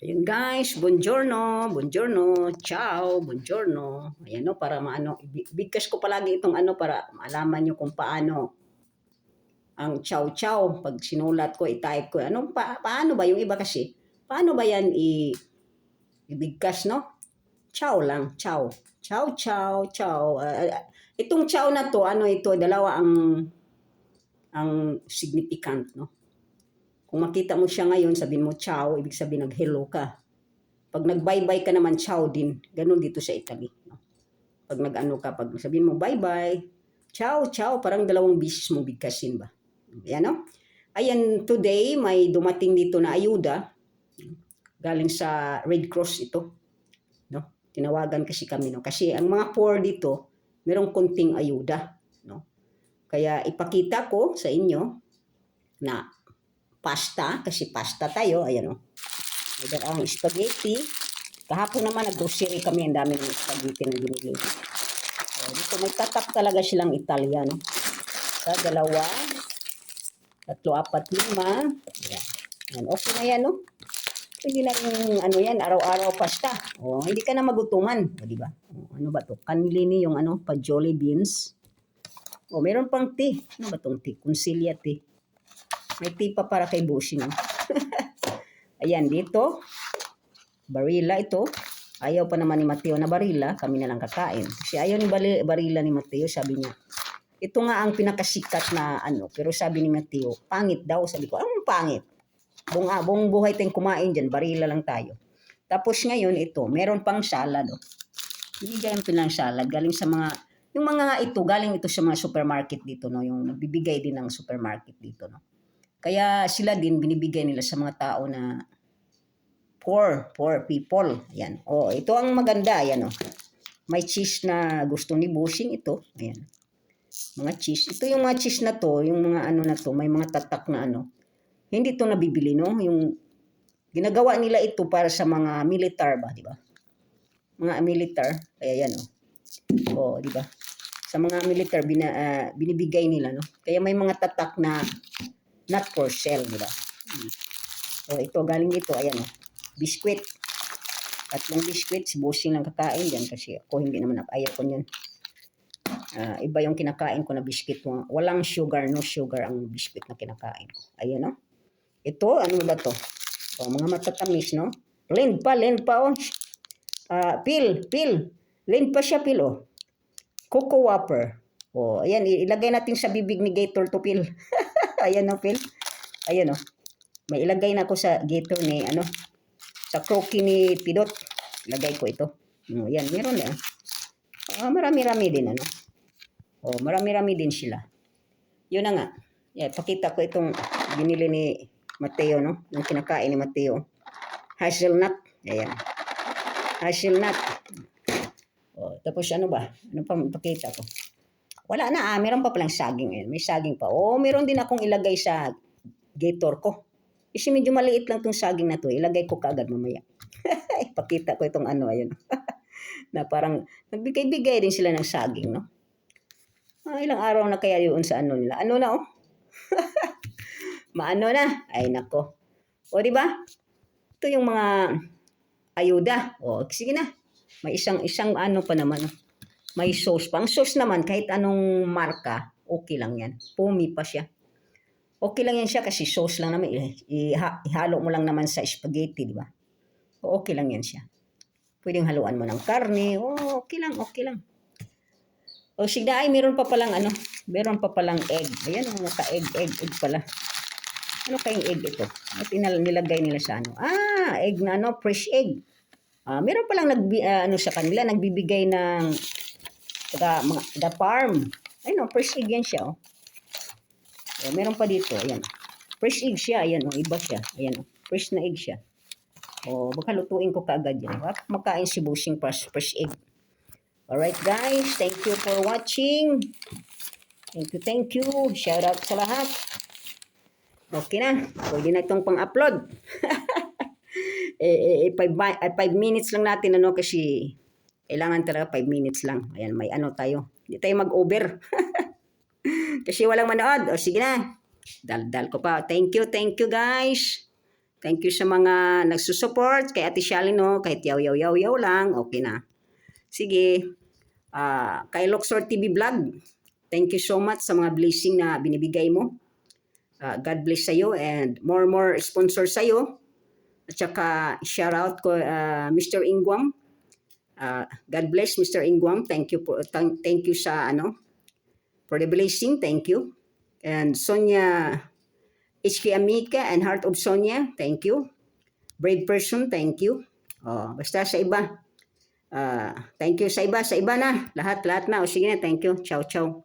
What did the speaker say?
Ayun guys, buongiorno, buongiorno, ciao, buongiorno. Ayan no, para maano, bigkas ko palagi itong ano para malaman nyo kung paano ang ciao ciao. Pag sinulat ko, i-type ko, paano ba yung iba kasi? Paano ba yan ibigkas, no? Ciao lang, ciao. Ciao, ciao, ciao. Itong ciao na to, ano ito, dalawa ang significant, no? Kung makita mo siya ngayon, sabihin mo ciao, ibig sabihin nag-hello ka. Pag nag-bye-bye ka naman, ciao din. Ganun dito sa Italy. No? Pag nag-ano ka, pag sabihin mo bye-bye, ciao, ciao, parang dalawang bisis mo bigkasin ba? Ayan, no? Ayan, today may dumating dito na ayuda. Galing sa Red Cross ito. No? Tinawagan kasi kami, no? Kasi ang mga poor dito, merong konting ayuda. No? Kaya ipakita ko sa inyo na pasta, kasi pasta tayo, ayan o. May ang spaghetti. Kahapon naman nag-grocery kami, ang dami ng spaghetti na binili. So, dito may tatak talaga silang Italiano. Sa dalawa, tatlo, apat, lima. Ayan. Ayan. Okay na yan, no? Pwede na yung ano yan, araw-araw pasta. O, hindi ka na magutuman. O, di ba? O, ano ba to? Kanlini yung ano, pa-jolly beans. O, meron pang tea. Ano ba tong tea? Consilia tea. May tea pa para kay Bushi, no? Ayan, dito. Barilla ito. Ayaw pa naman ni Mateo na barila, kami na lang kakain. Kasi ayaw ni barila ni Mateo, sabi niya. Ito nga ang pinakasikat na ano, pero sabi ni Mateo, pangit daw. Sabi ko, anong pangit? Buong buhay tayong kumain dyan, barila lang tayo. Tapos ngayon ito, meron pang salad. Oh. Binigyan ko ng salad, galing sa mga, yung mga ito, galing ito sa mga supermarket dito, no? Yung nagbibigay din ng supermarket dito, no? Kaya sila din, binibigay nila sa mga tao na poor people. Ayan. Oh, ito ang maganda. Ayan, oh. May cheese na gusto ni Bossing ito. Ayan. Mga cheese. Ito yung mga cheese na to, yung mga ano na to, may mga tatak na ano. Hindi to nabibili, no? Yung ginagawa nila ito para sa mga militar ba, di ba? Mga militar. Kaya yan, oh. Oh, di ba? Sa mga militar binibigay nila, no? Kaya may mga tatak na not for sale, di ba? Oh, ito galing dito, ayan, oh. Biskwit. Tatlong biskwit, si Bossing lang kakain dyan kasi ako hindi naman ayaw ko yun. Iba yung kinakain ko na biskwit. Walang sugar, no sugar ang biskwit na kinakain ko. Ayun, no? Ito, ano ba to? O, mga matatamis, no? Lind pa, oh. Pil. Lind pa siya, pil, oh. Cocoa Whopper. O, ayan, ilagay natin sa bibig ni Gator to, pil. Ayan, no, pil. Ayan, no? May ilagay na ako sa Gator ni, ano, sa croaky ni Pidot. Lagay ko ito. Yan, meron na. Marami-rami din, ano. Marami-rami din sila. Yun na nga. Yeah, pakita ko itong binili ni Mateo, no? Yung kinakain ni Mateo. Hazelnut. Ayan. Hazelnut. Tapos ano ba? Ano pa pakita ko? Wala na, meron pa palang saging. Ayan. May saging pa. Meron din akong ilagay sa Gator ko. Kasi medyo maliit lang itong saging na to. Ilagay ko kaagad mamaya. Ipakita ko itong ano, ayun. Na parang nagbigay-bigay din sila ng saging, no? Ilang araw na kaya yun sa ano nila. Ano na, oh? Maano na? Ay, nako. O, di ba? Ito yung mga ayuda. Sige na. May isang ano pa naman. May sauce pa. Ang sauce naman, kahit anong marka, okay lang yan. Pumi pa siya. Okay lang yan siya kasi sauce lang naman. Ihalo mo lang naman sa spaghetti, di ba? Okay lang yan siya. Pwedeng haluan mo ng karne. Okay lang, okay lang. Sige na, ay meron pa palang ano, meron pa palang egg. Ayan, naka-egg pala. Ano kayong egg ito? At nilagay nila sa ano? Egg na ano, fresh egg. Meron palang ano sa kanila, nagbibigay ng the farm. Ayun, fresh egg yan siya, oh. Meron pa dito, ayan. Fresh egg siya, ayan, iba siya. Ayan, fresh na egg siya. Baka lutuin ko kaagad yan. Makain si Bossing fresh egg. Alright guys, thank you for watching. Thank you. Shout out sa lahat. Okay na. Pwede na itong pang-upload. 5 minutes lang natin, ano, kasi kailangan talaga 5 minutes lang. Ayan, may ano tayo. Hindi tayo mag-over. Kasi walang manood. Sige na. Dal ko pa. Thank you guys. Thank you sa mga nagsusupport kay Ate Shalino, kahit yaw lang, okay na. Sige, kay Luxor TV Vlog, thank you so much sa mga blessing na binibigay mo. God bless sa'yo and more sponsor sa'yo. At saka shout out ko Mr. Ingwam. God bless Mr. Ingwam. Thank you sa for the blessing. Thank you. And Sonia HK Amika and Heart of Sonia, thank you. Brave person, thank you. Basta sa iba. Thank you sa iba na. Lahat na. O sige na, thank you. Ciao.